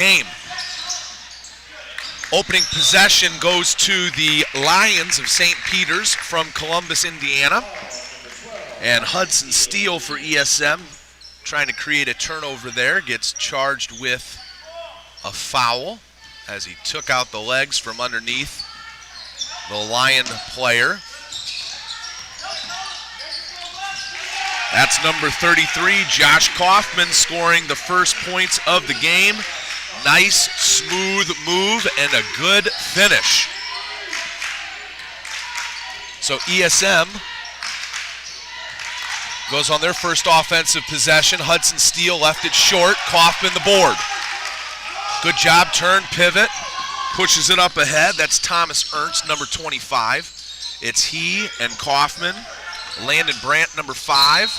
game. Opening possession goes to the Lions of St. Peter's from Columbus, Indiana. And Hudson Steele for ESM, trying to create a turnover there, gets charged with a foul as he took out the legs from underneath the Lion player. That's number 33, Josh Kaufman, scoring the first points of the game. Nice, smooth move and a good finish. So ESM goes on their first offensive possession. Hudson Steele left it short. Kaufman the board. Good job, turn, pivot. Pushes it up ahead. That's Thomas Ernst, number 25. It's he and Kaufman. Landon Brandt, number 5.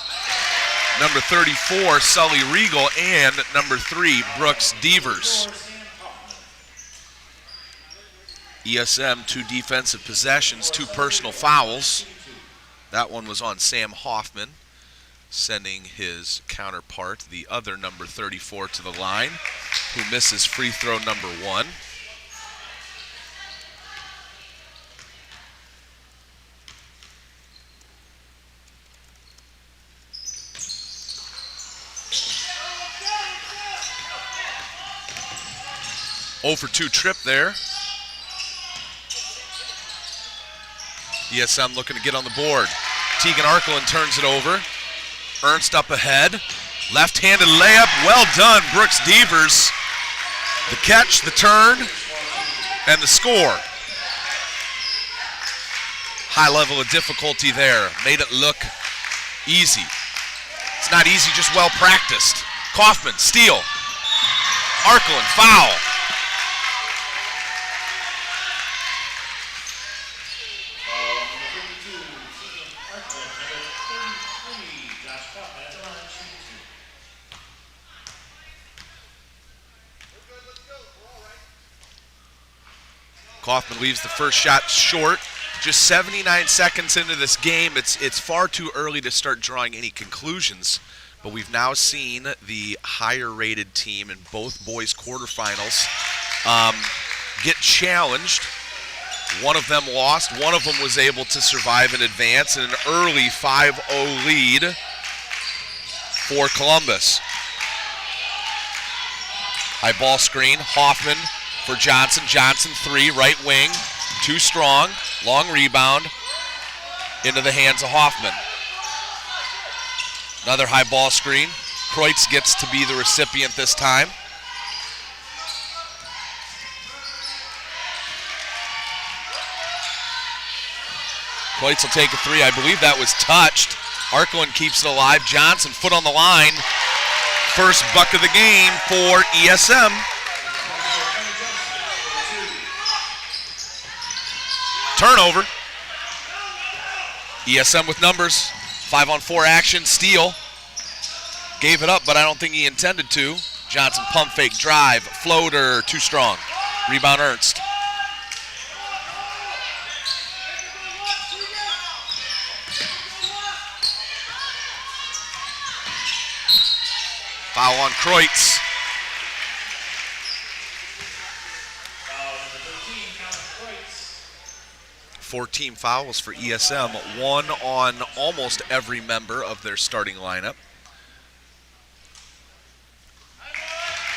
Number 34, Sully Regal. And number 3, Brooks Devers. ESM, 2 defensive possessions, 2 personal fouls. That one was on Sam Hoffman, sending his counterpart, the other number 34, to the line, who misses free throw number 1. For 2 trip there. ESM looking to get on the board. Tegan Arkelin turns it over. Ernst up ahead. Left-handed layup. Well done, Brooks Devers. The catch, the turn, and the score. High level of difficulty there. Made it look easy. It's not easy, just well practiced. Kaufman, steal. Arkelin, foul. Kaufman leaves the first shot short. Just 79 seconds into this game, it's far too early to start drawing any conclusions, but we've now seen the higher-rated team in both boys' quarterfinals get challenged. One of them lost. One of them was able to survive and advance in an early 5-0 lead for Columbus. High ball screen, Hoffman for Johnson. Johnson 3, right wing, too strong, long rebound into the hands of Hoffman. Another high ball screen. Kreutz gets to be the recipient this time. Kreutz will take a 3. I believe that was touched. Arkelin keeps it alive. Johnson, foot on the line. First buck of the game for ESM. Turnover. ESM with numbers. 5-on-4 action. Steele gave it up, but I don't think he intended to. Johnson pump fake drive. Floater, too strong. Rebound Ernst. Foul on Kreutz. 14 fouls for ESM, 1 on almost every member of their starting lineup.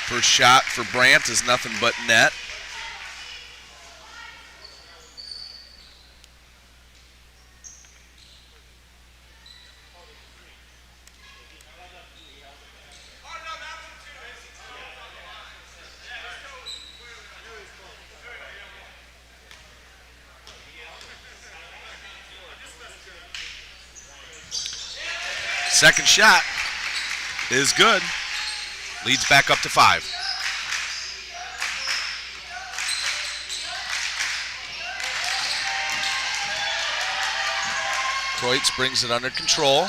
First shot for Brandt is nothing but net. Second shot is good. Leads back up to 5. Kreutz brings it under control.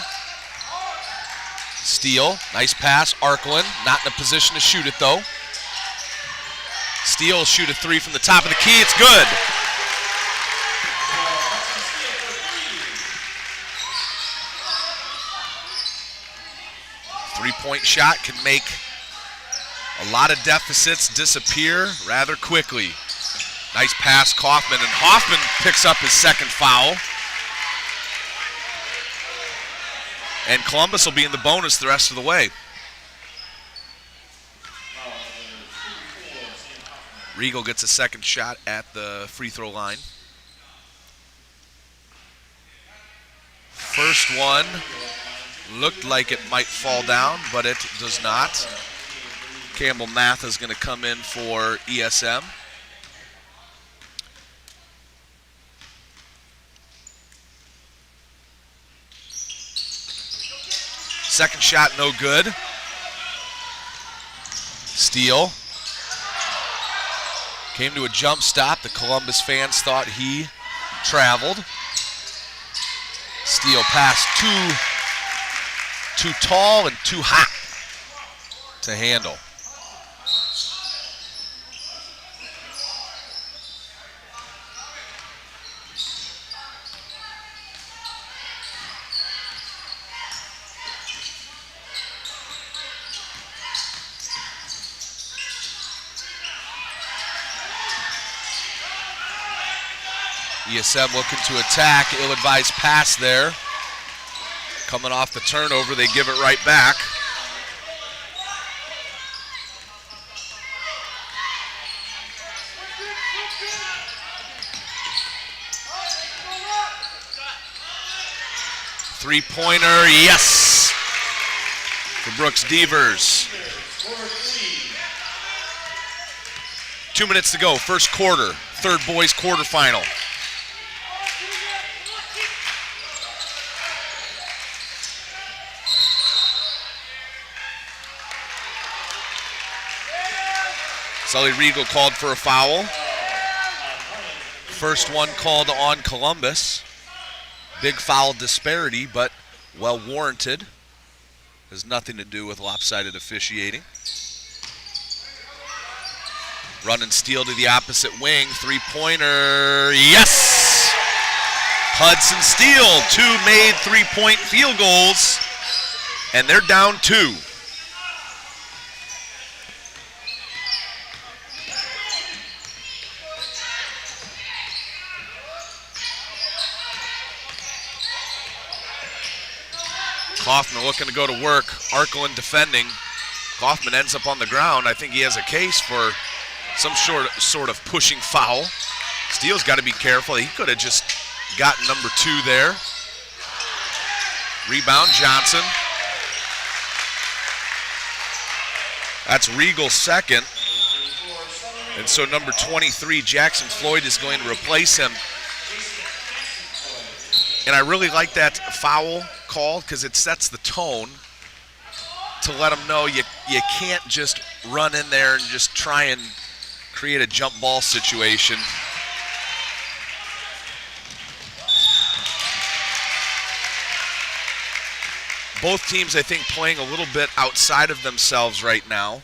Steele, nice pass. Arkelin, not in a position to shoot it though. Steele will shoot a 3 from the top of the key. It's good. Three-point shot can make A lot of deficits disappear rather quickly. Nice pass, Kaufman, and Hoffman picks up his second foul. And Columbus will be in the bonus the rest of the way. Regal gets a second shot at the free throw line. First one looked like it might fall down, but it does not. Campbell Math is going to come in for ESM. Second shot, no good. Steele came to a jump stop. The Columbus fans thought he traveled. Steele pass too tall and too hot to handle. ESM looking to attack. Ill-advised pass there. Coming off the turnover, they give it right back. Three-pointer, yes, for Brooks Devers. 2 minutes to go, first quarter, third boys quarterfinal. Sully Regal called for a foul. First one called on Columbus. Big foul disparity, but well warranted. Has nothing to do with lopsided officiating. Run and steal to the opposite wing. Three-pointer, yes! Hudson Steele, 2 made three-point field goals, and they're down 2. Kaufman looking to go to work. Arkelin defending. Kaufman ends up on the ground. I think he has a case for some sort of pushing foul. Steele's got to be careful. He could have just gotten number 2 there. Rebound, Johnson. That's Regal's second. And so number 23, Jackson Floyd, is going to replace him. And I really like that foul call because it sets the tone to let them know you can't just run in there and just try and create a jump ball situation. Both teams, I think, playing a little bit outside of themselves right now.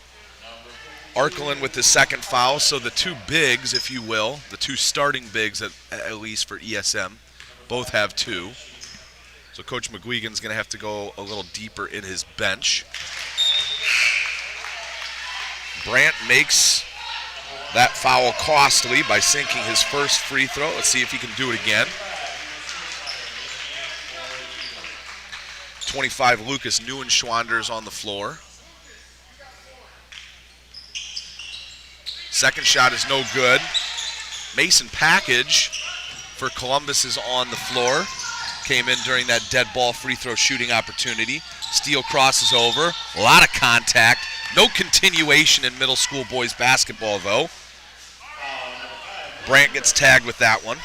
Arkelin with his second foul, so the 2 bigs, if you will, the 2 starting bigs at least for ESM, both have 2. So Coach McGuigan's going to have to go a little deeper in his bench. Brandt makes that foul costly by sinking his first free throw. Let's see if he can do it again. 25, Lucas Neuenschwander's on the floor. Second shot is no good. Mason Package for Columbus is on the floor. Came in during that dead ball free throw shooting opportunity. Steele crosses over. A lot of contact. No continuation in middle school boys basketball, though. Brandt gets tagged with that one.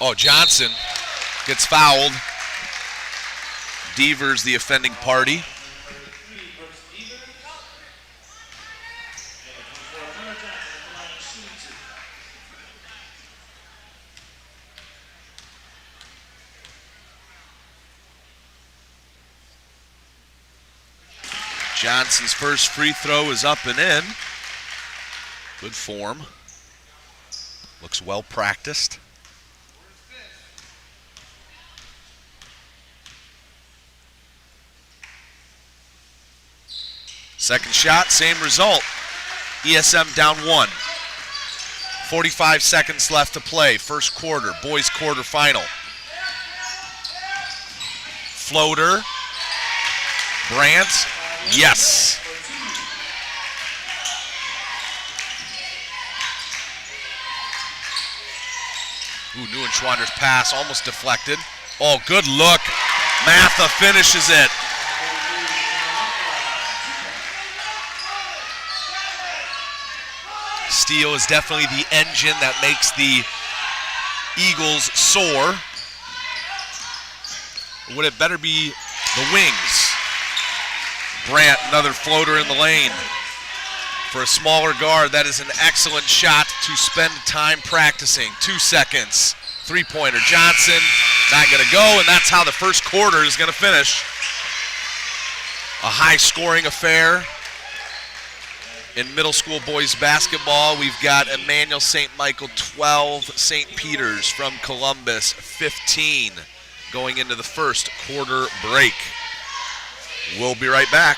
Oh, Johnson gets fouled. Devers, the offending party. Johnson's first free throw is up and in. Good form. Looks well practiced. Second shot, same result. ESM down 1. 45 seconds left to play. First quarter, boys quarterfinal. Floater. Brandt. Yes. Ooh, Neuenschwander's pass almost deflected. Oh, good look. Matha finishes it. Steele is definitely the engine that makes the Eagles soar. Or would it better be the wings? Brandt, another floater in the lane. For a smaller guard, that is an excellent shot to spend time practicing. 2 seconds. Three-pointer. Johnson, not going to go, and that's how the first quarter is going to finish. A high-scoring affair. In middle school boys basketball, we've got Emmanuel-St. Michael 12, St. Peter's from Columbus 15, going into the first quarter break. We'll be right back.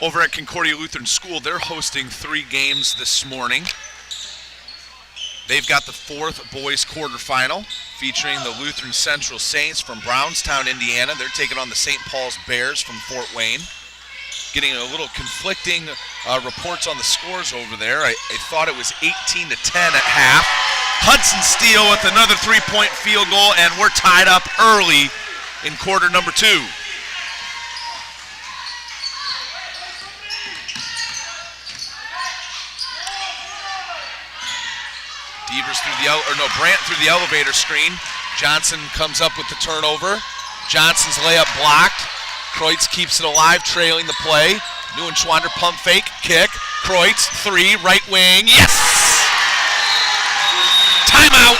Over at Concordia Lutheran School, they're hosting 3 games this morning. They've got the 4th boys quarterfinal featuring the Lutheran Central Saints from Brownstown, Indiana. They're taking on the St. Paul's Bears from Fort Wayne. Getting a little conflicting reports on the scores over there. I thought it was 18-10 at half. Hudson Steele with another 3-point field goal, and we're tied up early in quarter number 2. Brandt through the elevator screen. Johnson comes up with the turnover. Johnson's layup blocked. Kreutz keeps it alive, trailing the play. Neuenschwander pump fake, kick. Kreutz, 3, right wing. Yes! Timeout,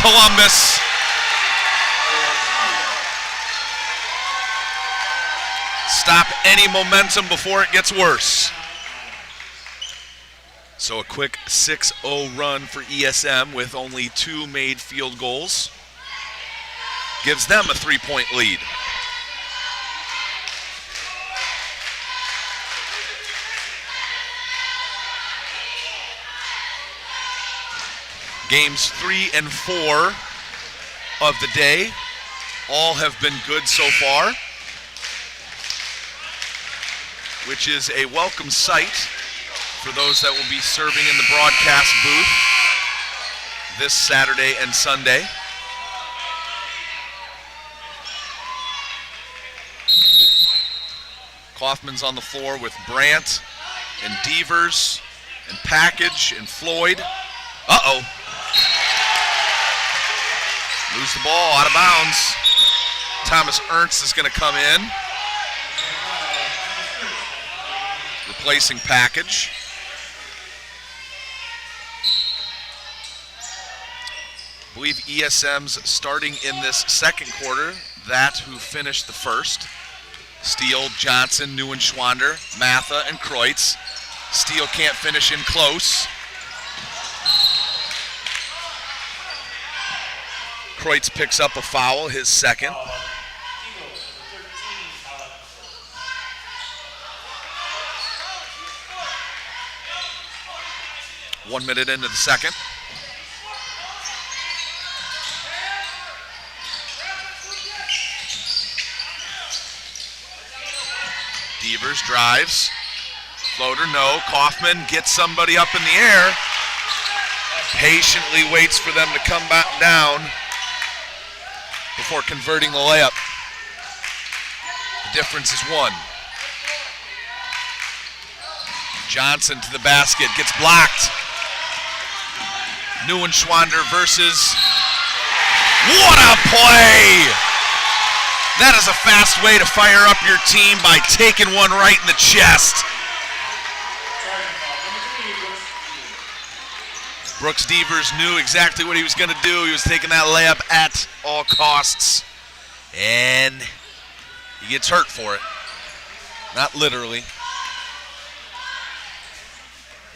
Columbus. Stop any momentum before it gets worse. So a quick 6-0 run for ESM with only 2 made field goals. Gives them a 3-point lead. Games 3 and 4 of the day all have been good so far, which is a welcome sight for those that will be serving in the broadcast booth this Saturday and Sunday. Kaufman's on the floor with Brandt and Devers and Package and Floyd. Uh-oh. Lose the ball out of bounds. Thomas Ernst is going to come in, replacing Package. I believe ESM's starting in this second quarter, that who finished the first. Steele, Johnson, Neuenschwander, Matha, and Kreutz. Steele can't finish in close. Kreutz picks up a foul, his second. One minute into the second. Devers drives. Floater, no. Kaufman gets somebody up in the air. Patiently waits for them to come back down before converting the layup. The difference is 1. Johnson to the basket, gets blocked. Neuenschwander versus. What a play! That is a fast way to fire up your team by taking one right in the chest. Brooks Devers knew exactly what he was going to do. He was taking that layup at all costs. And he gets hurt for it. Not literally.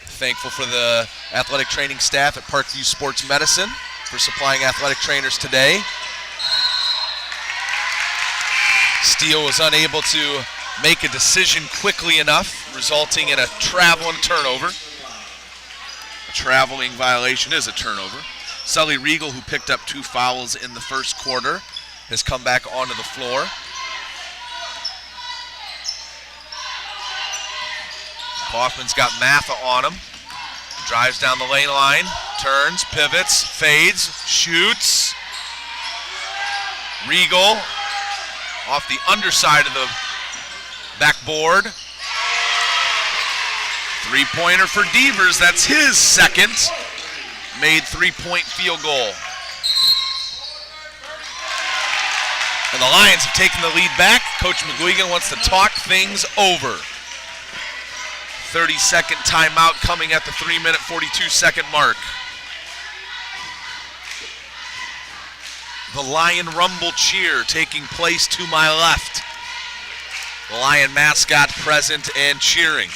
Thankful for the athletic training staff at Parkview Sports Medicine for supplying athletic trainers today. Steele was unable to make a decision quickly enough, resulting in a travel and turnover. A traveling violation is a turnover. Sully Regal, who picked up 2 fouls in the first quarter, has come back onto the floor. Kaufman's got Matha on him. Drives down the lane line, turns, pivots, fades, shoots. Regal off the underside of the backboard. 3-pointer for Devers. That's his second made 3-point field goal. And the Lions have taken the lead back. Coach McGuigan wants to talk things over. 30-second timeout coming at the 3-minute, 42-second mark. The Lion Rumble cheer taking place to my left. The Lion mascot present and cheering.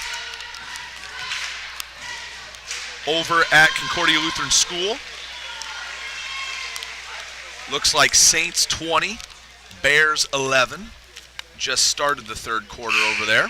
Over at Concordia Lutheran School. Looks like Saints 20, Bears 11. Just started the third quarter over there.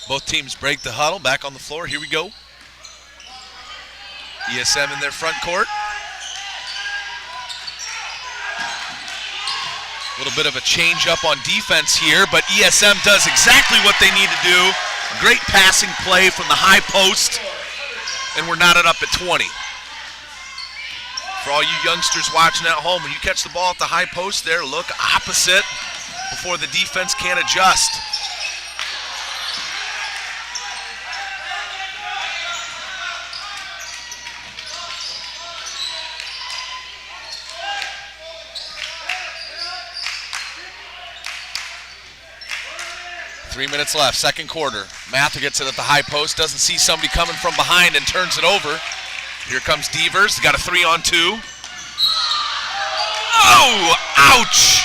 Both teams break the huddle, back on the floor. Here we go. ESM in their front court. A little bit of a change up on defense here, but ESM does exactly what they need to do. A great passing play from the high post, and we're knotted up at 20. For all you youngsters watching at home, when you catch the ball at the high post there, look opposite before the defense can adjust. Three minutes left, second quarter. Mather gets it at the high post, doesn't see somebody coming from behind and turns it over. Here comes Devers, got a 3-on-2. Oh, ouch!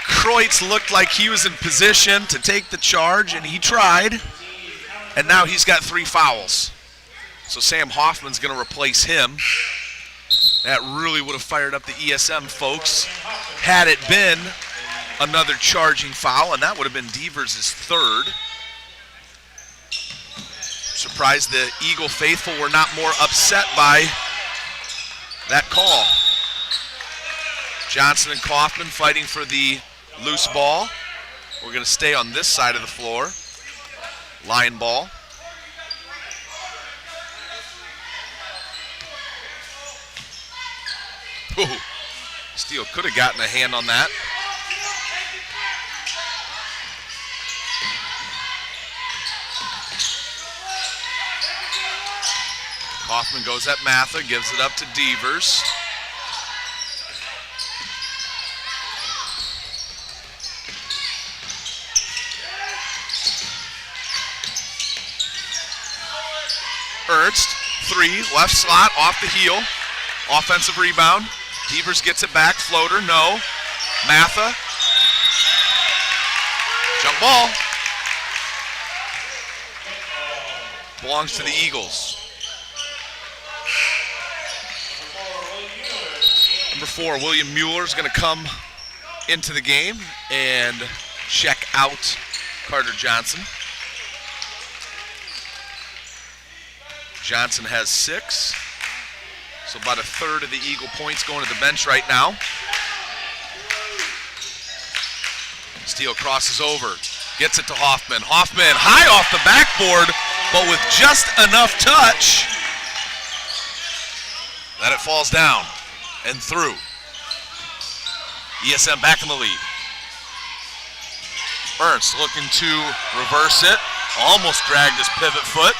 Kreutz looked like he was in position to take the charge, and he tried. And now he's got 3 fouls. So Sam Hoffman's going to replace him. That really would have fired up the ESM folks had it been another charging foul, and that would have been Devers' third. Surprised the Eagle faithful were not more upset by that call. Johnson and Kaufman fighting for the loose ball. We're going to stay on this side of the floor. Line ball. Ooh, Steele could have gotten a hand on that. Kaufman goes at Matha, gives it up to Devers. Ernst, 3, left slot, off the heel. Offensive rebound. Devers gets it back, floater, no. Matha. Jump ball. Belongs to the Eagles. Number 4, William Mueller is going to come into the game and check out Carter Johnson. Johnson has 6. So about a third of the Eagle points going to the bench right now. Steele crosses over, gets it to Hoffman. Hoffman high off the backboard, but with just enough touch that it falls down and through. ESM back in the lead. Ernst looking to reverse it, almost dragged his pivot foot.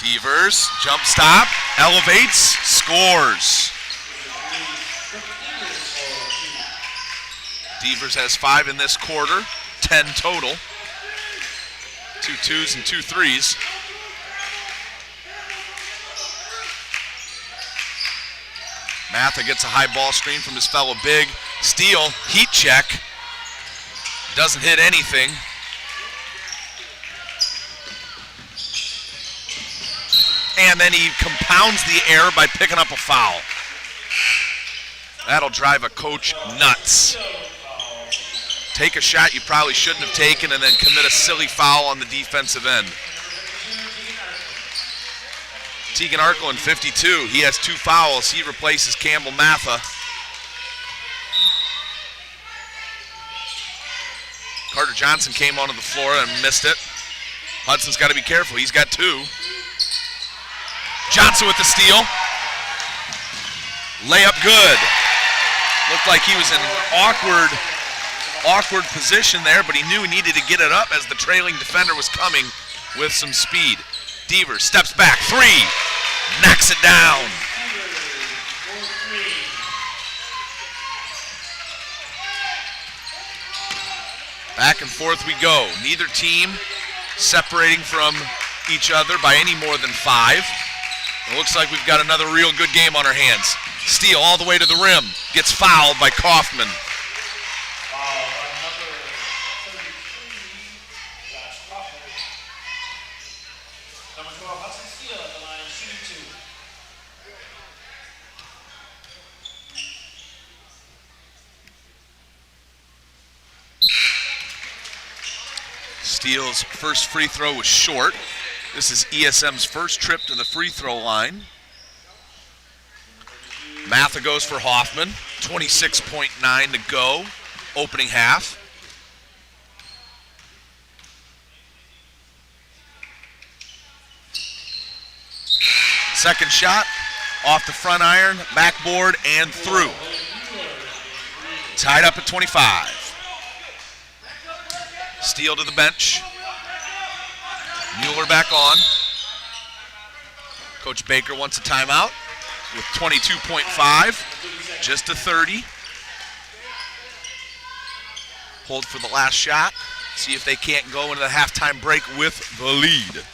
Devers, jump stop, elevates, scores. Devers has 5 in this quarter, 10 total. 2 2s and 2 3s. Matha gets a high ball screen from his fellow big. Steele, heat check. Doesn't hit anything. And then he compounds the error by picking up a foul. That'll drive a coach nuts. Take a shot you probably shouldn't have taken and then commit a silly foul on the defensive end. Tegan Arkel in 52. He has 2 fouls. He replaces Campbell Matha. Carter Johnson came onto the floor and missed it. Hudson's got to be careful. He's got 2. Johnson with the steal. Layup good. Looked like he was in an awkward position there, but he knew he needed to get it up as the trailing defender was coming with some speed. Devers steps back, 3, knocks it down. Back and forth we go. Neither team separating from each other by any more than 5. It looks like we've got another real good game on our hands. Steele all the way to the rim. Gets fouled by Kaufman. Steele's first free throw was short. This is ESM's first trip to the free throw line. Matha goes for Hoffman. 26.9 to go, opening half. Second shot, off the front iron, backboard, and through. Tied up at 25. Steele to the bench. Mueller back on. Coach Baker wants a timeout with 22.5, just a 30. Hold for the last shot. See if they can't go into the halftime break with the lead.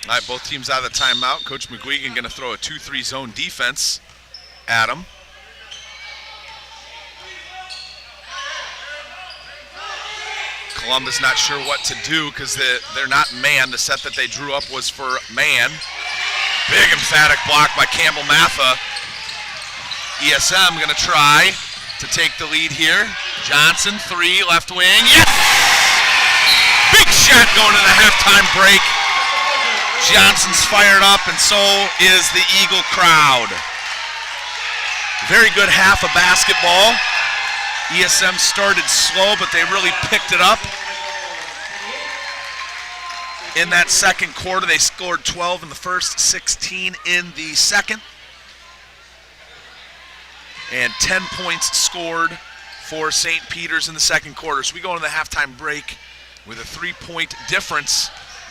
All right, both teams out of the timeout. Coach McGuigan going to throw a 2-3 zone defense at them. Columbus not sure what to do because they're not man. The set that they drew up was for man. Big emphatic block by Campbell Matha. ESM going to try to take the lead here. Johnson, 3, left wing. Yes! Big shot going to the halftime break. Johnson's fired up, and so is the Eagle crowd. Very good half of basketball. ESM started slow, but they really picked it up. In that second quarter, they scored 12 in the first, 16 in the second. and 10 points scored for St. Peter's in the second quarter. So we go into the halftime break with a 3-point difference.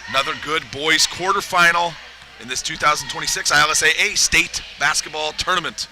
Another good boys quarterfinal in this 2026 ILSAA state basketball tournament.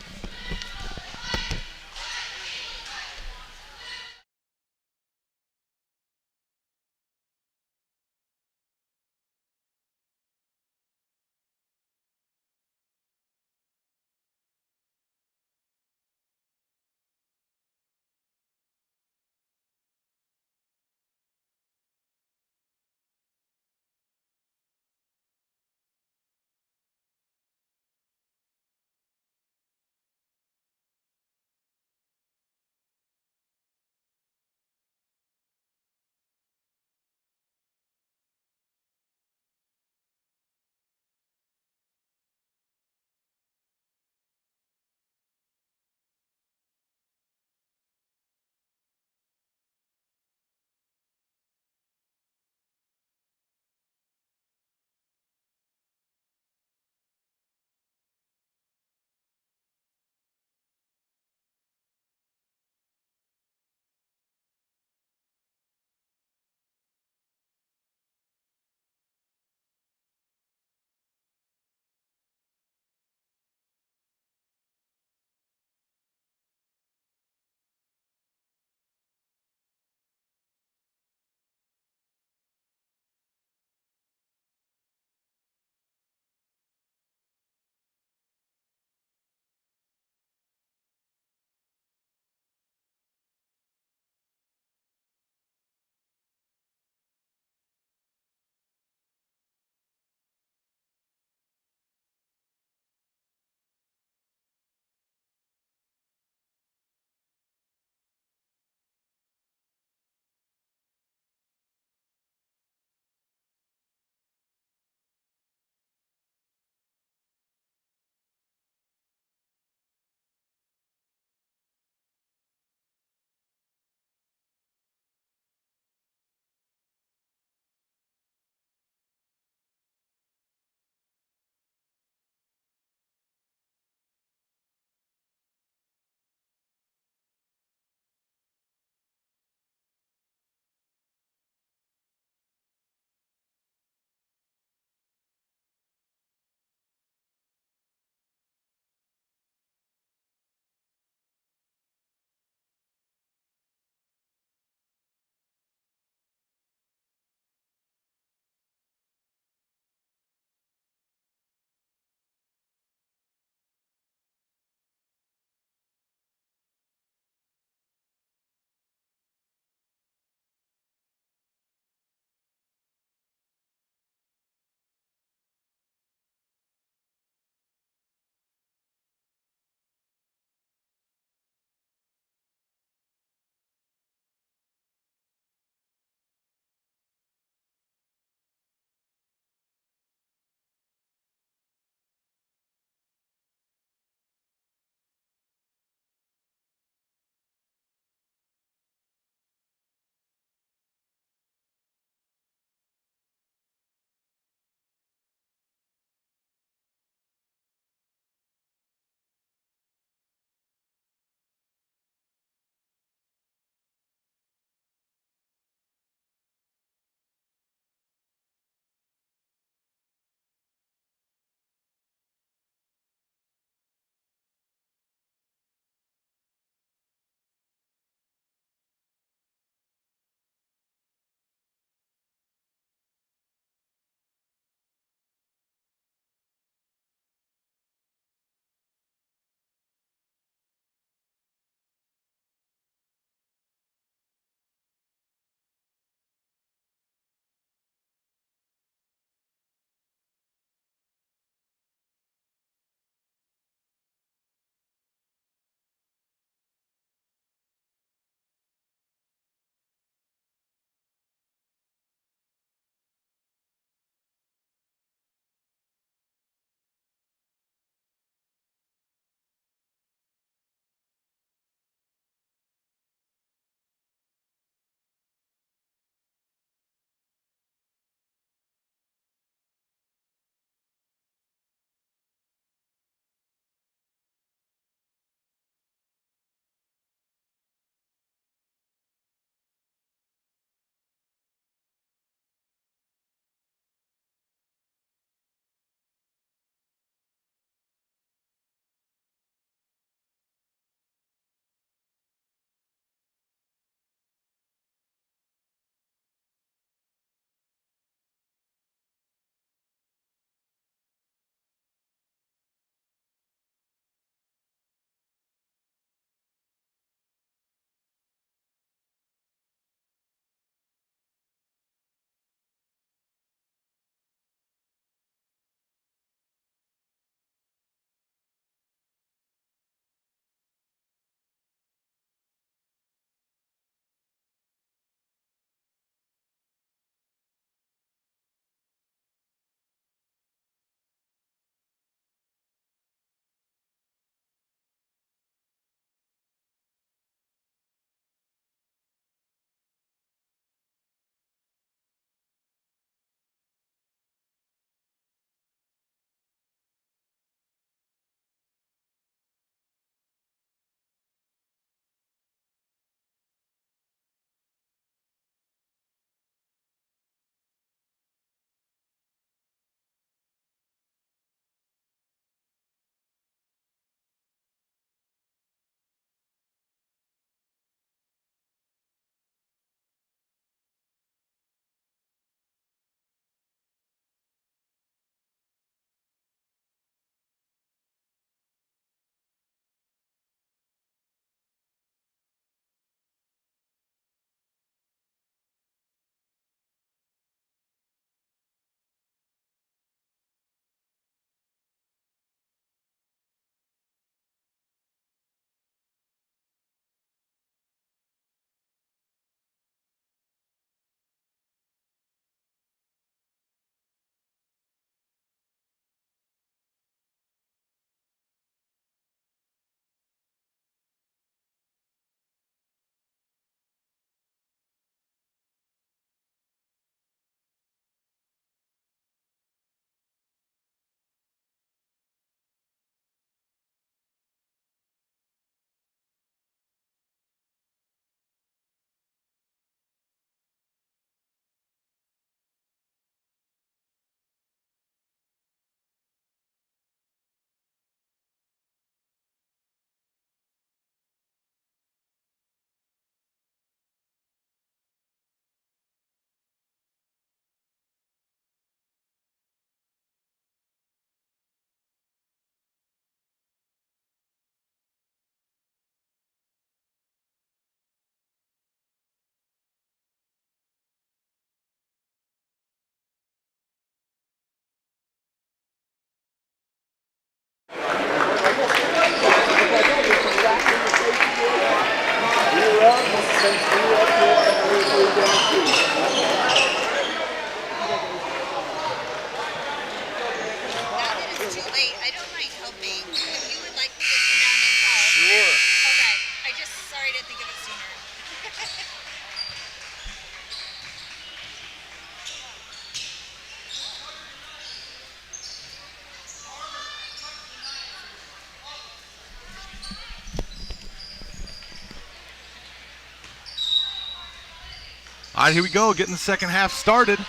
All right, here we go, getting the second half started.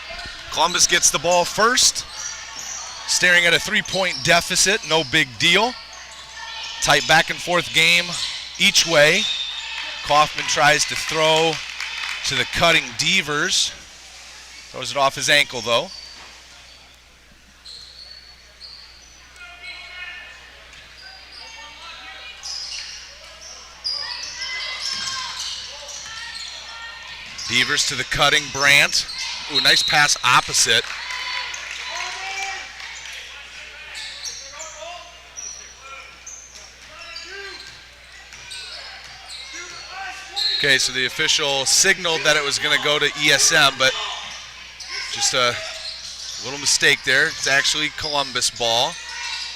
Columbus gets the ball first. Staring at a 3-point deficit, no big deal. Tight back and forth game each way. Kaufman tries to throw to the cutting Devers. Throws it off his ankle though. Devers to the cutting Brandt. Ooh, nice pass opposite. Okay, so the official signaled that it was going to go to ESM, but just a little mistake there. It's actually Columbus ball.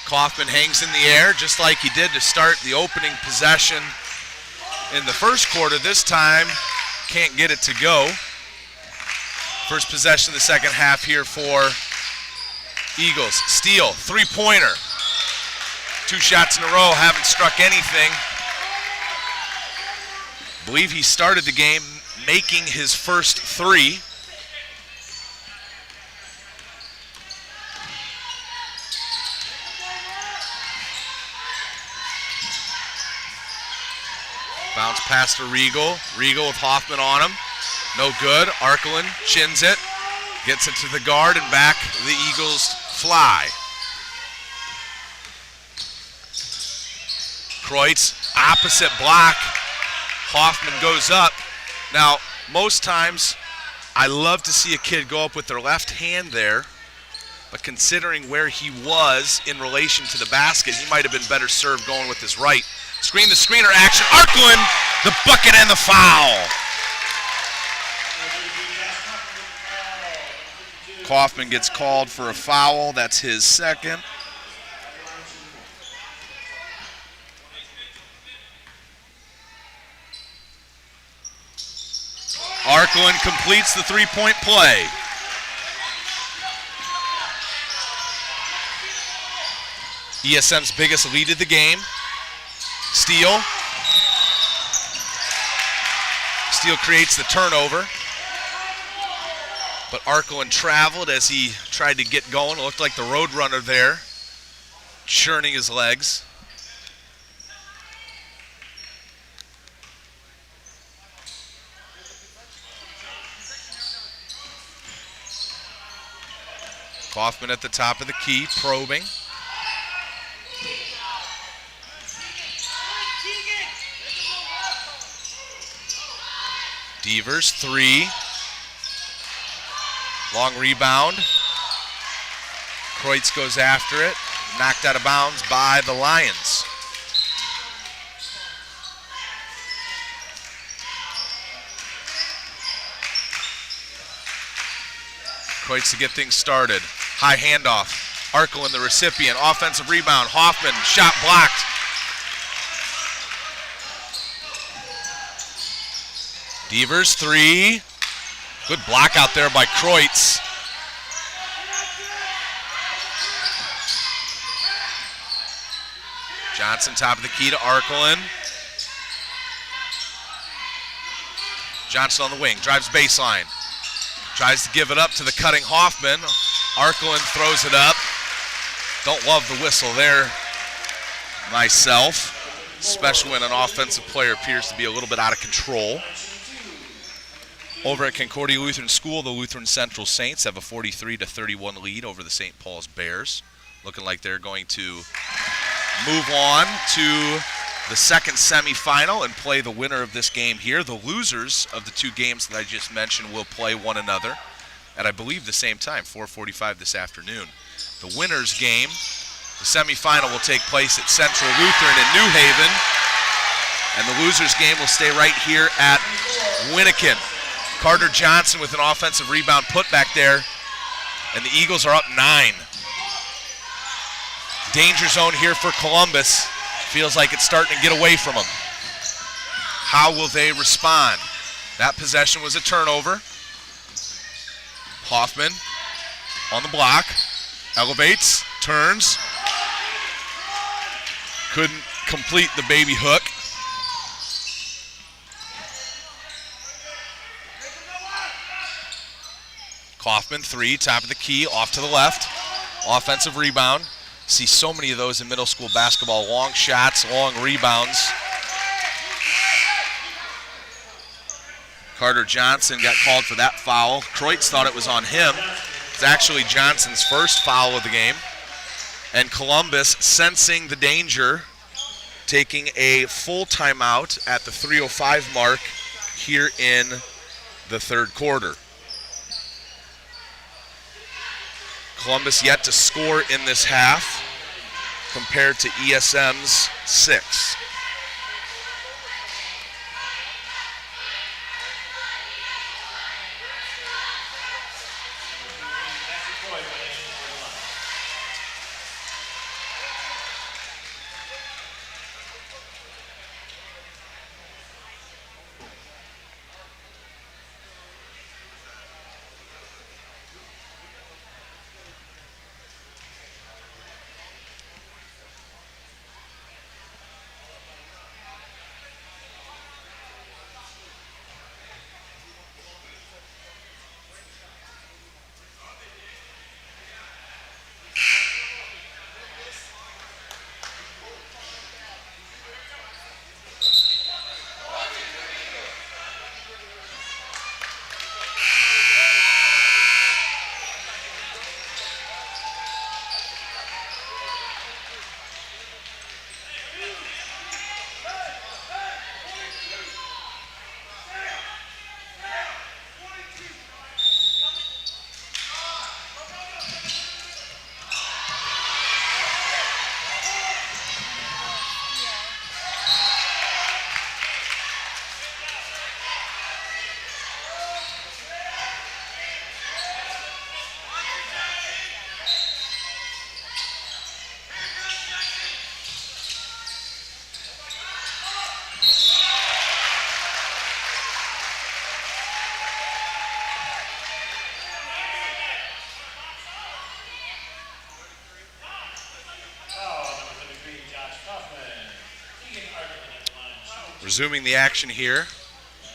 Kaufman hangs in the air just like he did to start the opening possession in the first quarter. This time, can't get it to go. First possession of the second half here for Eagles. Steele, three-pointer. 2 shots in a row, haven't struck anything. I believe he started the game making his first 3. Bounce pass to Regal. Regal with Hoffman on him. No good. Arkelin chins it. Gets it to the guard and back the Eagles fly. Kreutz, opposite block. Hoffman goes up. Now, most times, I love to see a kid go up with their left hand there, but considering where he was in relation to the basket, he might have been better served going with his right. Screen the screener action. Arkelin, the bucket and the foul. Kaufman gets called for a foul. That's his second. Arkelin completes the 3-point play. ESM's biggest lead of the game. Steele. Steele creates the turnover. But Arkelin traveled as he tried to get going. It looked like the road runner there, churning his legs. Kaufman at the top of the key, probing. Devers, 3. Long rebound. Kreutz goes after it. Knocked out of bounds by the Lions. Kreutz to get things started. High handoff. Arkelin, the recipient. Offensive rebound. Hoffman, shot blocked. Devers, 3. Good block out there by Kreutz. Johnson, top of the key to Arkelin. Johnson on the wing, drives baseline. Tries to give it up to the cutting Hoffman. Arkelin throws it up. Don't love the whistle there myself, especially when an offensive player appears to be a little bit out of control. Over at Concordia Lutheran School, the Lutheran Central Saints have a 43-31 lead over the St. Paul's Bears. Looking like they're going to move on to the second semifinal and play the winner of this game here. The losers of the 2 games that I just mentioned will play one another at, I believe, the same time, 4:45 this afternoon. The winner's game, the semifinal, will take place at Central Lutheran in New Haven, and the losers game will stay right here at Wyneken. Carter Johnson with an offensive rebound put back there, and the Eagles are up 9. Danger zone here for Columbus. Feels like it's starting to get away from them. How will they respond? That possession was a turnover. Hoffman on the block, elevates, turns. Couldn't complete the baby hook. Kaufman, 3, top of the key, off to the left. Offensive rebound. See so many of those in middle school basketball. Long shots, long rebounds. Carter Johnson got called for that foul. Kreutz thought it was on him. It's actually Johnson's first foul of the game. And Columbus, sensing the danger, taking a full timeout at the 3:05 mark here in the third quarter. Columbus yet to score in this half compared to ESM's 6. Resuming the action here.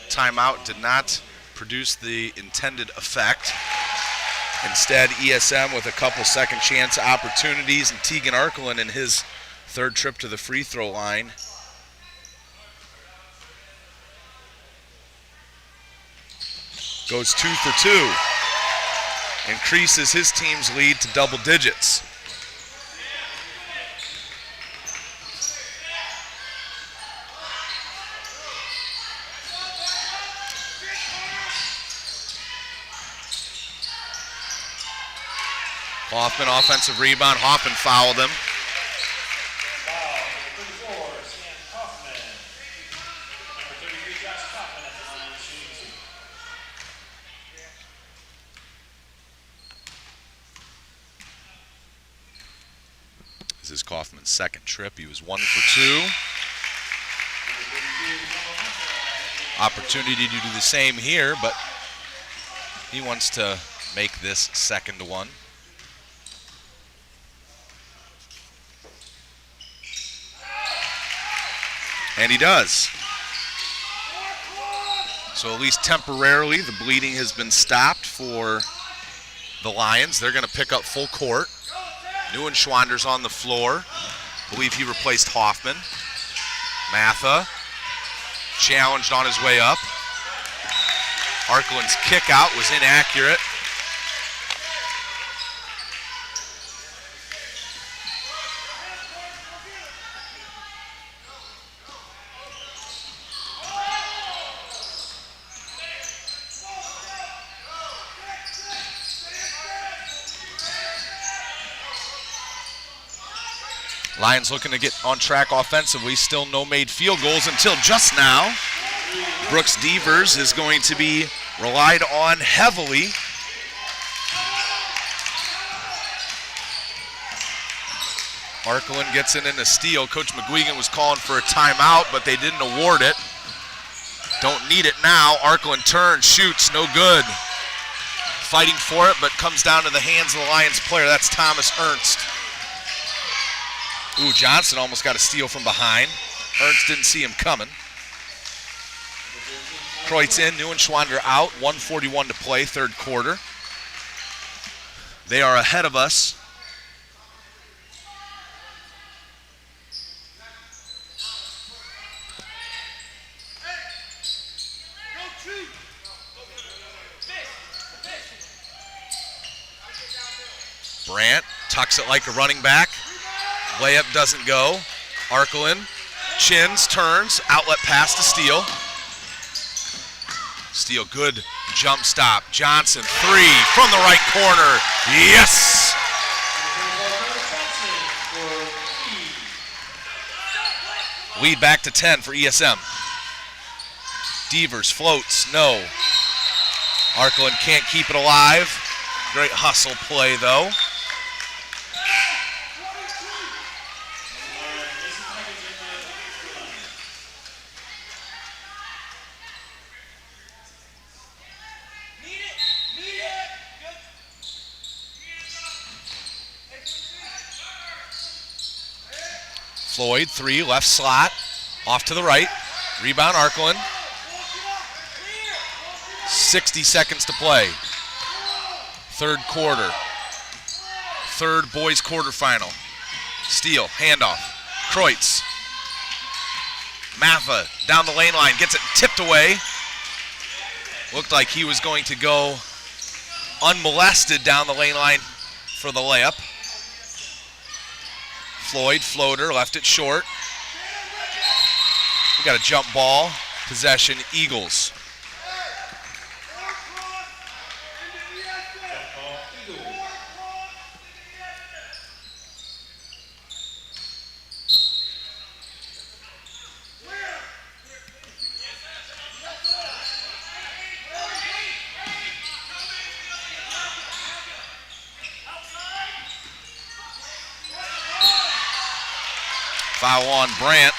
Timeout did not produce the intended effect. Instead, ESM with a couple second chance opportunities, and Tegan Arkelin in his third trip to the free throw line. Goes 2 for 2. Increases his team's lead to double digits. Hoffman, offensive rebound. Hoffman fouled him. This is Kaufman's second trip. He was 1 for 2. Opportunity to do the same here, but he wants to make this second one. And he does. So at least temporarily, the bleeding has been stopped for the Lions. They're going to pick up full court. Neuenschwander's on the floor. I believe he replaced Hoffman. Matha challenged on his way up. Arkelin's kick out was inaccurate. Lions looking to get on track offensively. Still no made field goals until just now. Brooks Devers is going to be relied on heavily. Arkelin gets it in a steal. Coach McGuigan was calling for a timeout, but they didn't award it. Don't need it now. Arkelin turns, shoots, no good. Fighting for it, but comes down to the hands of the Lions player. That's Thomas Ernst. Ooh, Johnson almost got a steal from behind. Ernst didn't see him coming. Kreutz in, Neuenschwander out. 1:41 to play, third quarter. They are ahead of us. Brandt tucks it like a running back. Layup doesn't go. Arkelin chins, turns, outlet pass to Steele. Steele, good jump stop. Johnson, three from the right corner. Yes! Lead back to 10 for ESM. Devers floats, no. Arkelin can't keep it alive. Great hustle play, though. Floyd, three, left slot, off to the right. Rebound, Arkelin. 60 seconds to play. Third quarter. Third boys quarterfinal. Steele, handoff. Kreutz. Maffa down the lane line, gets it tipped away. Looked like he was going to go unmolested down the lane line for the layup. Floyd, floater, left it short. We got a jump ball. Possession, Eagles. Foul on Brandt.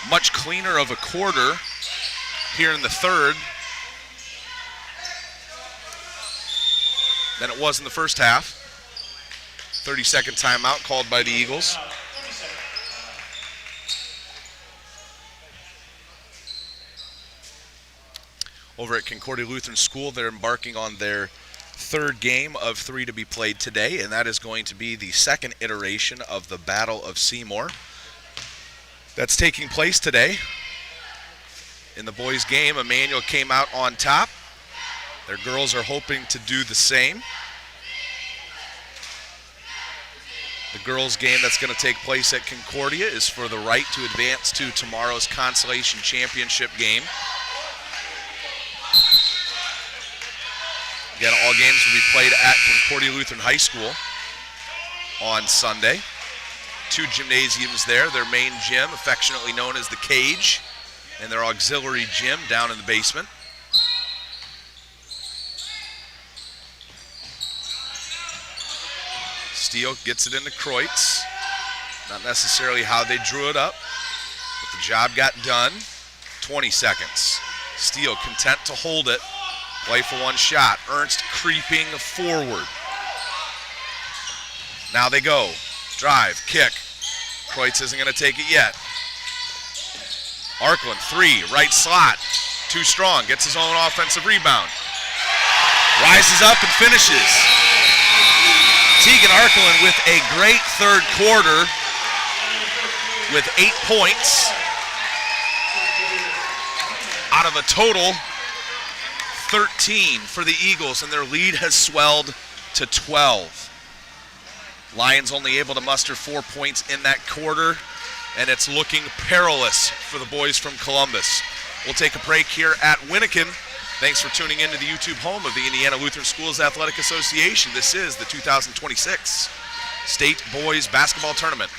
Much cleaner of a quarter here in the third than it was in the first half. 30-second timeout called by the Eagles. Over at Concordia Lutheran School, they're embarking on their third game of 3 to be played today, and that is going to be the second iteration of the Battle of Seymour. That's taking place today. In the boys' game, Emmanuel came out on top. Their girls are hoping to do the same. The girls' game that's going to take place at Concordia is for the right to advance to tomorrow's Consolation Championship game. Again, all games will be played at Concordia Lutheran High School on Sunday. 2 gymnasiums there. Their main gym, affectionately known as the Cage, and their auxiliary gym down in the basement. Steele gets it into Kreutz. Not necessarily how they drew it up, but the job got done. 20 seconds. Steele content to hold it. Play for one shot. Ernst creeping forward. Now they go. Drive, kick. Kreutz isn't going to take it yet. Arkelin, 3, right slot. Too strong. Gets his own offensive rebound. Rises up and finishes. Tegan Arkelin with a great third quarter with 8 points out of a total 13 for the Eagles, and their lead has swelled to 12. Lions only able to muster 4 points in that quarter, and it's looking perilous for the boys from Columbus. We'll take a break here at Wyneken. Thanks for tuning in to the YouTube home of the Indiana Lutheran Schools Athletic Association. This is the 2026 State Boys Basketball Tournament.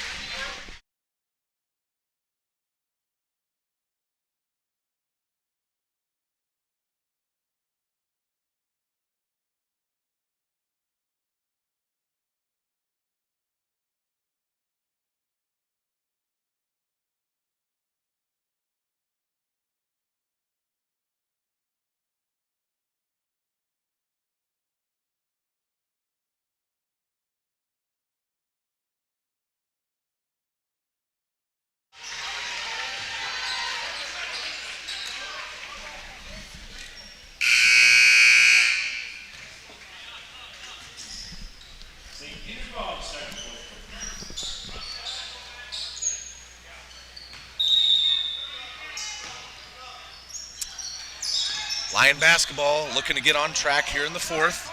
Lion basketball looking to get on track here in the fourth.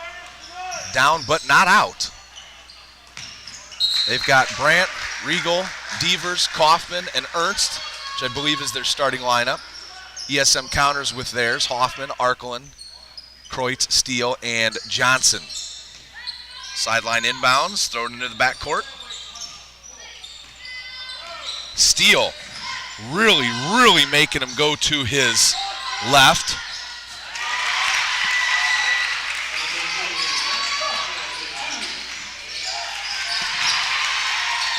Down but not out. They've got Brandt, Regal, Devers, Kaufman, and Ernst, which I believe is their starting lineup. ESM counters with theirs, Hoffman, Arkelin, Kreutz, Steele, and Johnson. Sideline inbounds, thrown into the backcourt. Steele really making him go to his left.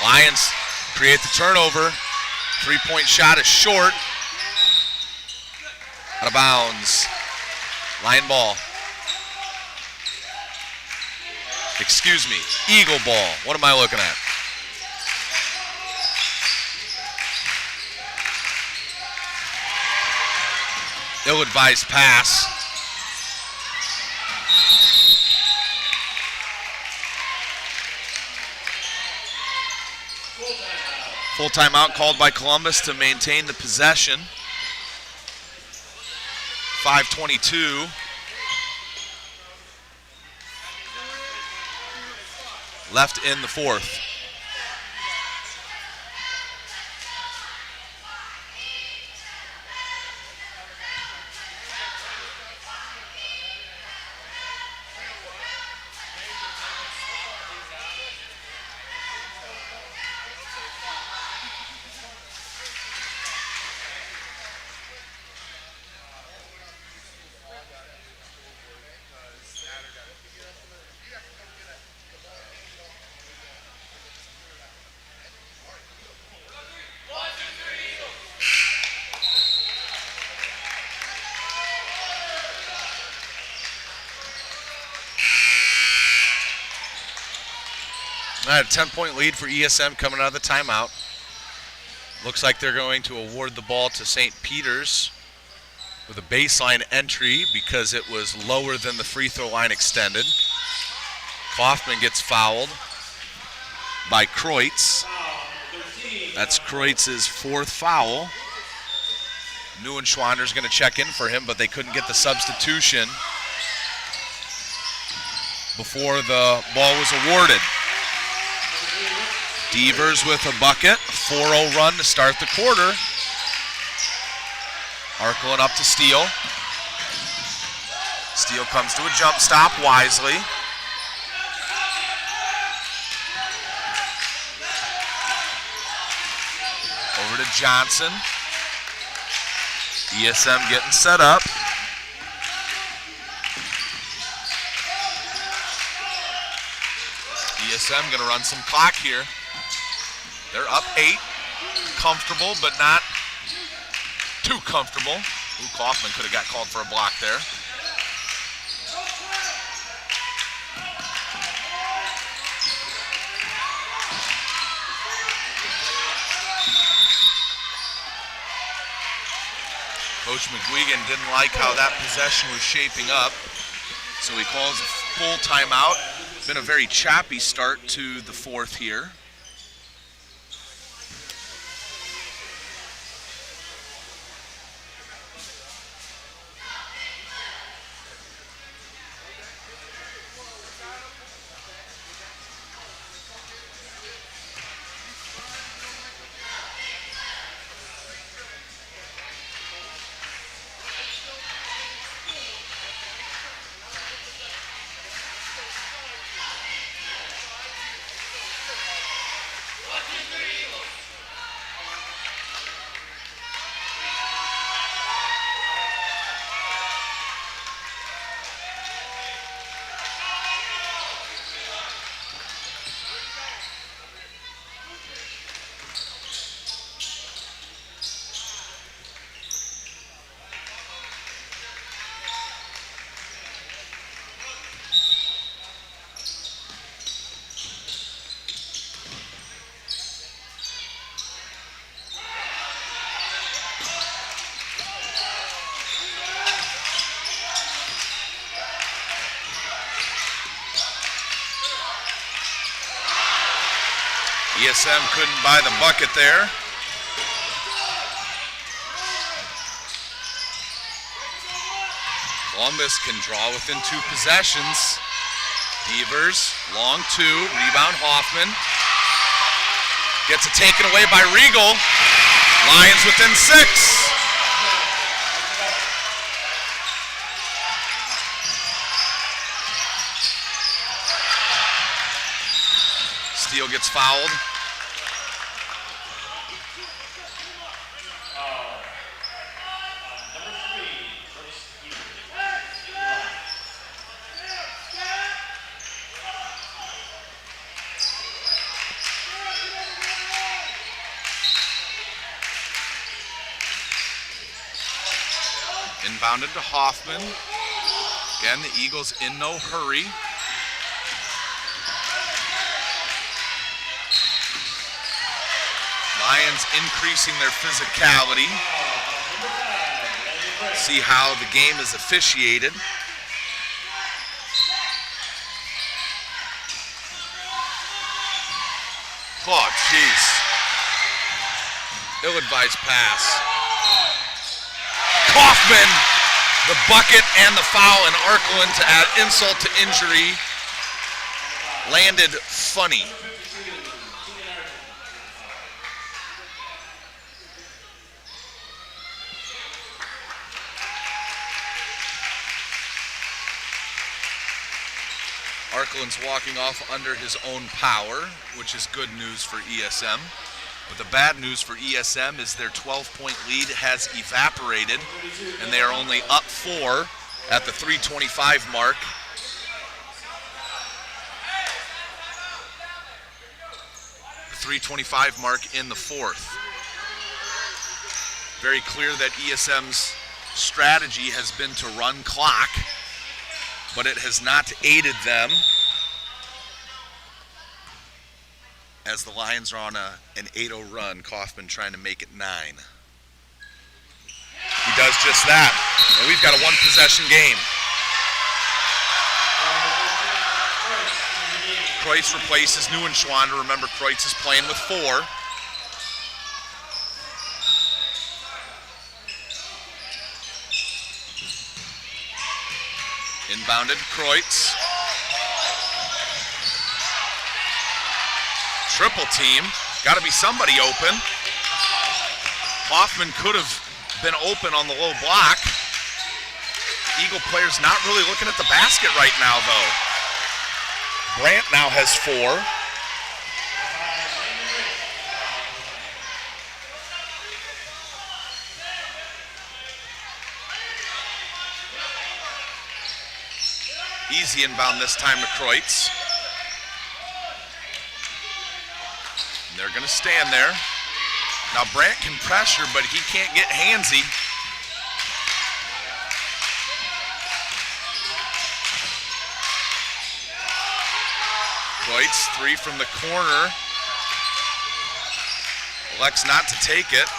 Lions create the turnover. Three-point shot is short. Out of bounds. Lion ball. Excuse me, Eagle ball. What am I looking at? Ill-advised pass. Full timeout called by Columbus to maintain the possession. 5:22. Left in the fourth. All right, a 10-point lead for ESM coming out of the timeout. Looks like they're going to award the ball to St. Peter's with a baseline entry because it was lower than the free throw line extended. Kaufman gets fouled by Kreutz. That's Kreutz's fourth foul. Neuenschwander's going to check in for him, but they couldn't get the substitution before the ball was awarded. Devers with a bucket, 4-0 run to start the quarter. Arkelin up to Steele. Steele comes to a jump stop wisely. Over to Johnson. ESM getting set up. ESM going to run some clock here. They're up 8. Comfortable, but not too comfortable. Ooh, Kaufman could have got called for a block there. Coach McGuigan didn't like how that possession was shaping up, so he calls a full timeout. Been a very choppy start to the fourth here. ESM couldn't buy the bucket there. Columbus can draw within 2 possessions. Devers, long 2, rebound Hoffman. Gets it taken away by Regal. Lions within 6. Steele gets fouled. Inbounded to Hoffman. Again, the Eagles in no hurry. Lions increasing their physicality. See how the game is officiated. Oh, jeez. Ill-advised pass. Kaufman, the bucket and the foul, and Arklin, to add insult to injury, landed funny. Arklin's walking off under his own power, which is good news for ESM. But the bad news for ESM is their 12-point lead has evaporated, and they are only up 4 at the 3:25 mark. The 3:25 mark in the 4th. Very clear that ESM's strategy has been to run clock, but it has not aided them, as the Lions are on an 8-0 run. Kaufman trying to make it 9. He does just that, and we've got a 1-possession game. Kreutz replaces Neuenschwander. Remember, Kreutz is playing with 4. Inbounded, Kreutz. Triple team. Got to be somebody open. Hoffman could have been open on the low block. Eagle players not really looking at the basket right now, though. Brandt now has 4. Easy inbound this time to Kreutz. And they're going to stand there. Now Brandt can pressure, but he can't get handsy. Kreutz, 3 from the corner. Elects not to take it.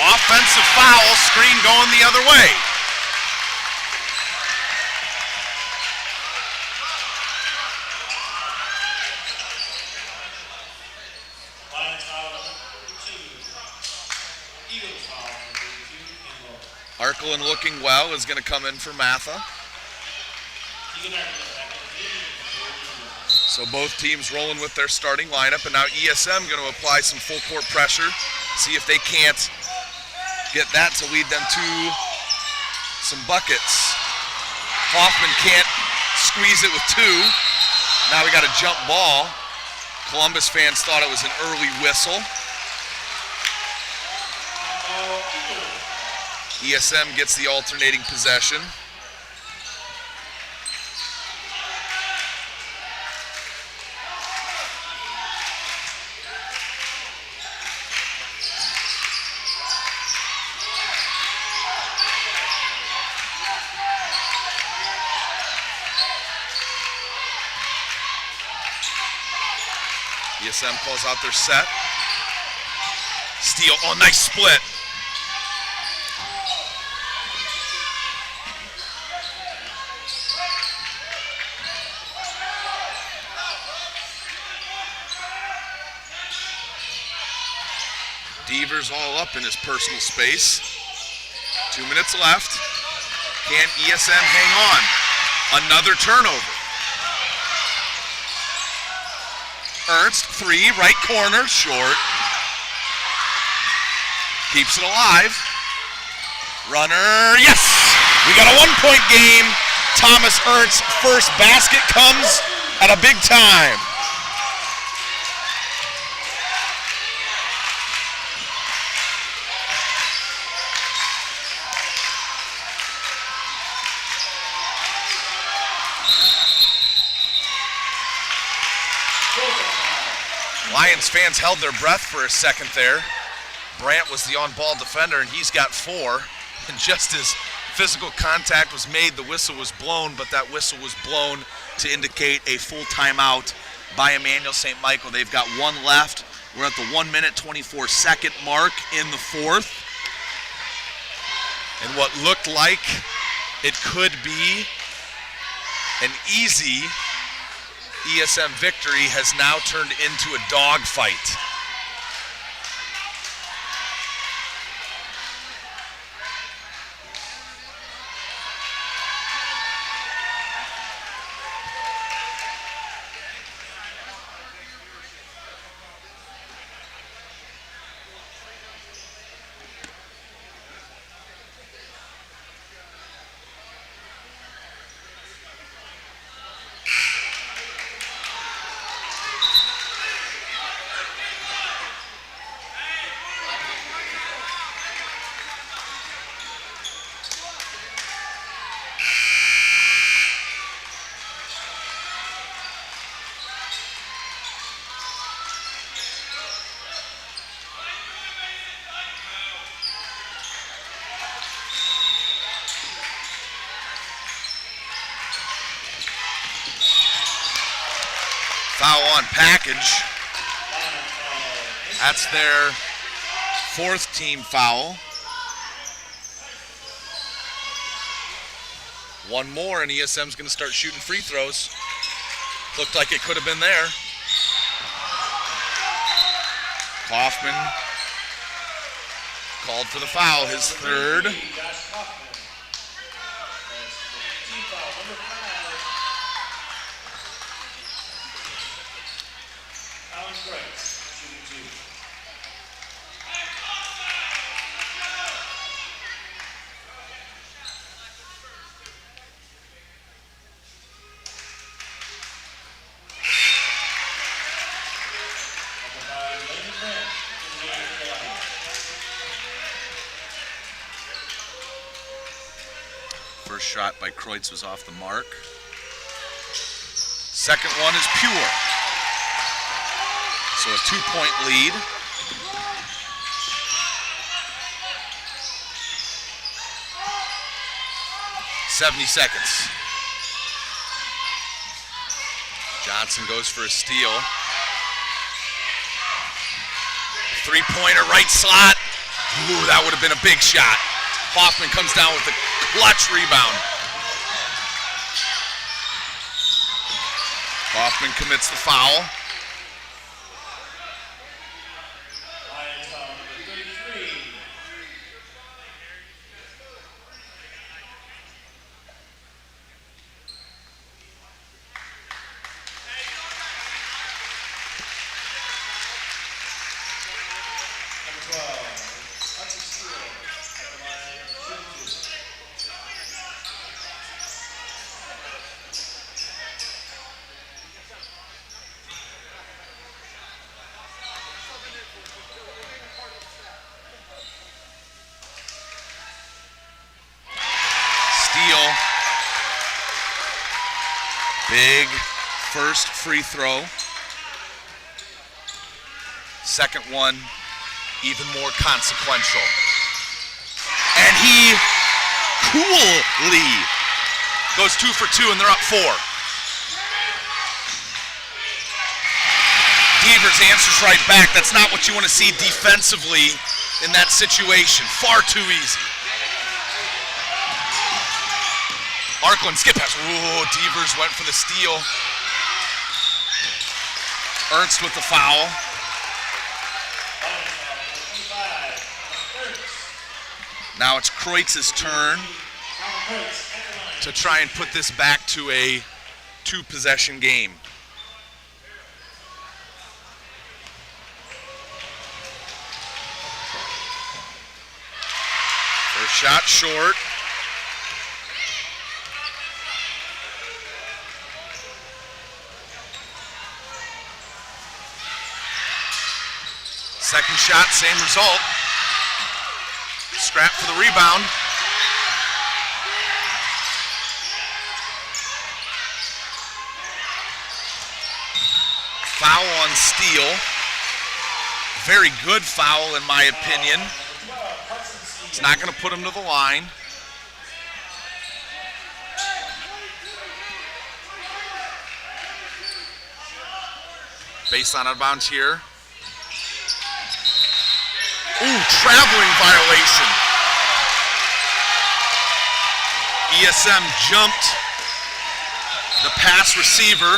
Offensive foul, screen going the other way. Arklin looking well, is going to come in for Matha. So both teams rolling with their starting lineup, and now ESM going to apply some full court pressure, see if they can't get that to lead them to some buckets. Hoffman can't squeeze it with 2. Now we got a jump ball. Columbus fans thought it was an early whistle. ESM gets the alternating possession. ESM calls out their set. Steele, oh, nice split. Devers all up in his personal space. 2 minutes left. Can ESM hang on? Another turnover. Ernst, 3, right corner, short. Keeps it alive. Runner, yes! We got a 1-point game. Thomas Ernst's first basket comes at a big time. Lions fans held their breath for a second there. Brandt was the on-ball defender, and he's got 4. And just as physical contact was made, the whistle was blown, but that whistle was blown to indicate a full timeout by Emmanuel-St. Michael. They've got 1 left. We're at the 1-minute, 24-second mark in the 4th. And what looked like it could be an easy ESM victory has now turned into a dogfight. Foul on Package. That's their 4th team foul. 1 more and ESM's going to start shooting free throws. Looked like it could have been there. Kaufman called for the foul, his 3rd. First shot by Kreutz was off the mark. Second one is pure. So a 2-point lead. .70 seconds. Johnson goes for a steal. 3-pointer right slot. Ooh, that would have been a big shot. Hoffman comes down with a clutch rebound. Hoffman commits the foul. Big first free throw. Second one, even more consequential. And he coolly goes 2 for 2, and they're up 4. Devers answers right back. That's not what you want to see defensively in that situation. Far too easy. Arkland skip pass. Ooh, Devers went for the steal. Ernst with the foul. Now it's Kreutz's turn to try and put this back to a 2-possession game. First shot short. Second shot, same result. Scrap for the rebound. Foul on Steele. Very good foul in my opinion. It's not going to put him to the line. Baseline out of bounds here. Ooh, traveling violation. ESM jumped the pass receiver.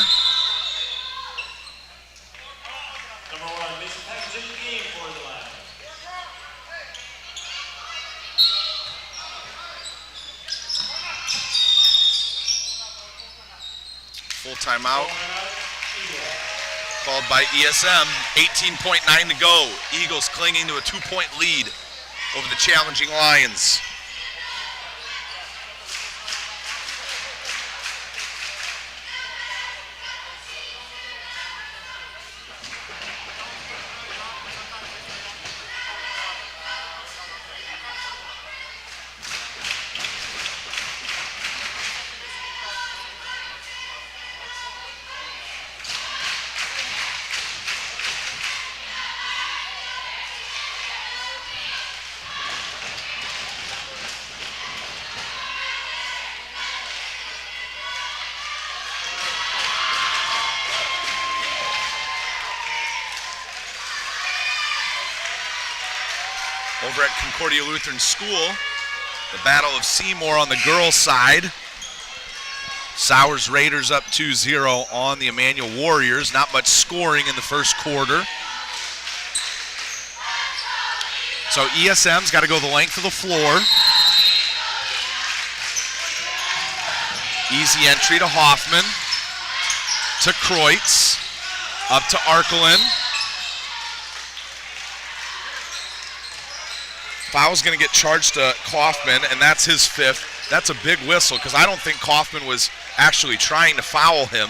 Full timeout. Called by ESM. 18.9 to go. Eagles clinging to a 2-point lead over the challenging Lions. Over at Concordia Lutheran School, the Battle of Seymour on the girls' side. Sowers Raiders up 2-0 on the Emmanuel Warriors. Not much scoring in the first quarter. So ESM's got to go the length of the floor. Easy entry to Hoffman, to Kreutz, up to Arkelin. Foul's going to get charged to Kaufman, and that's his 5th. That's a big whistle because I don't think Kaufman was actually trying to foul him.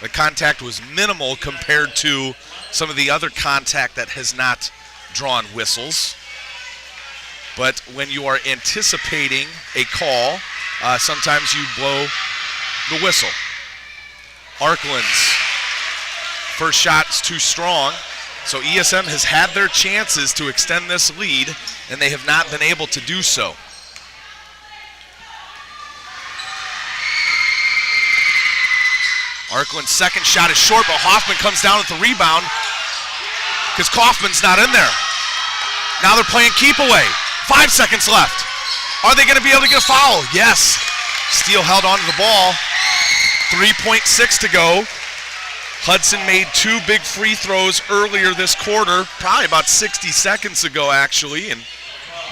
The contact was minimal compared to some of the other contact that has not drawn whistles. But when you are anticipating a call, sometimes you blow the whistle. Arkelin's first shot's too strong. So ESM has had their chances to extend this lead, and they have not been able to do so. Arkelin's second shot is short, but Hoffman comes down with the rebound because Kaufman's not in there. Now they're playing keep away. 5 seconds left. Are they going to be able to get a foul? Yes. Steele held onto the ball. 3.6 to go. Hudson made 2 big free throws earlier this quarter, probably about 60 seconds ago actually, in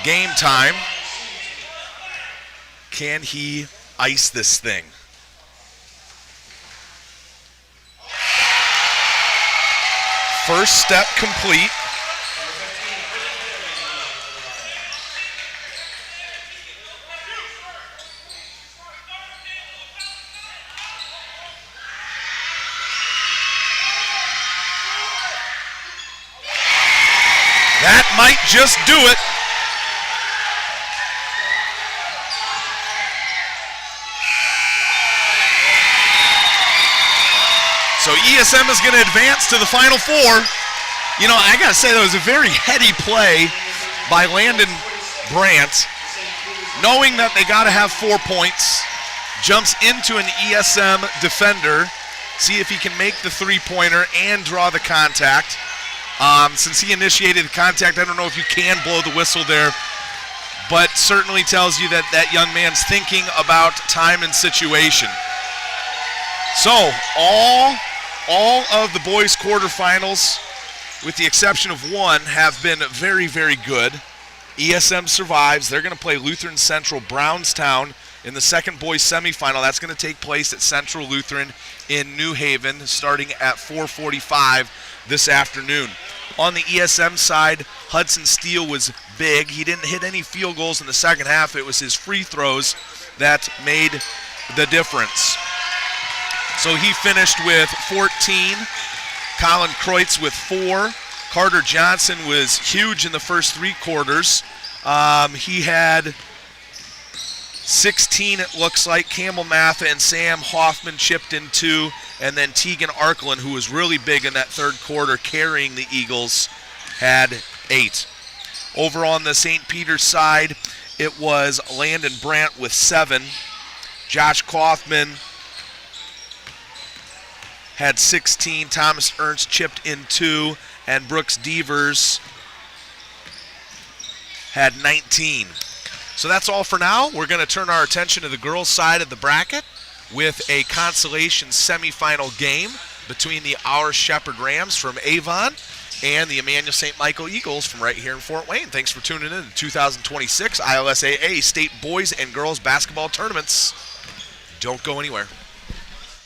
game time. Can he ice this thing? First step complete. That might just do it. So ESM is going to advance to the Final Four. You know, I got to say, that was a very heady play by Landon Brandt. Knowing that they got to have 4 points, jumps into an ESM defender, see if he can make the three-pointer and draw the contact. Since he initiated the contact, I don't know if you can blow the whistle there, but certainly tells you that that young man's thinking about time and situation. So all of the boys' quarterfinals, with the exception of one, have been very, very good. ESM survives. They're going to play Lutheran Central Brownstown in the second boys semifinal. That's going to take place at Central Lutheran in New Haven starting at 4:45 this afternoon. On the ESM side, Hudson Steele was big. He didn't hit any field goals in the second half. It was his free throws that made the difference. So he finished with 14. Colin Kreutz with 4. Carter Johnson was huge in the first 3 quarters. He had 16, it looks like. Campbell Matha and Sam Hoffman chipped in 2. And then Tegan Arklin, who was really big in that third quarter, carrying the Eagles, had 8. Over on the St. Peter's side, it was Landon Brandt with 7. Josh Kaufman had 16. Thomas Ernst chipped in 2. And Brooks Devers had 19. So that's all for now. We're going to turn our attention to the girls' side of the bracket with a consolation semifinal game between the Our Shepherd Rams from Avon and the Emmanuel-St. Michael Eagles from right here in Fort Wayne. Thanks for tuning in to 2026 ILSAA State Boys and Girls Basketball Tournaments. Don't go anywhere.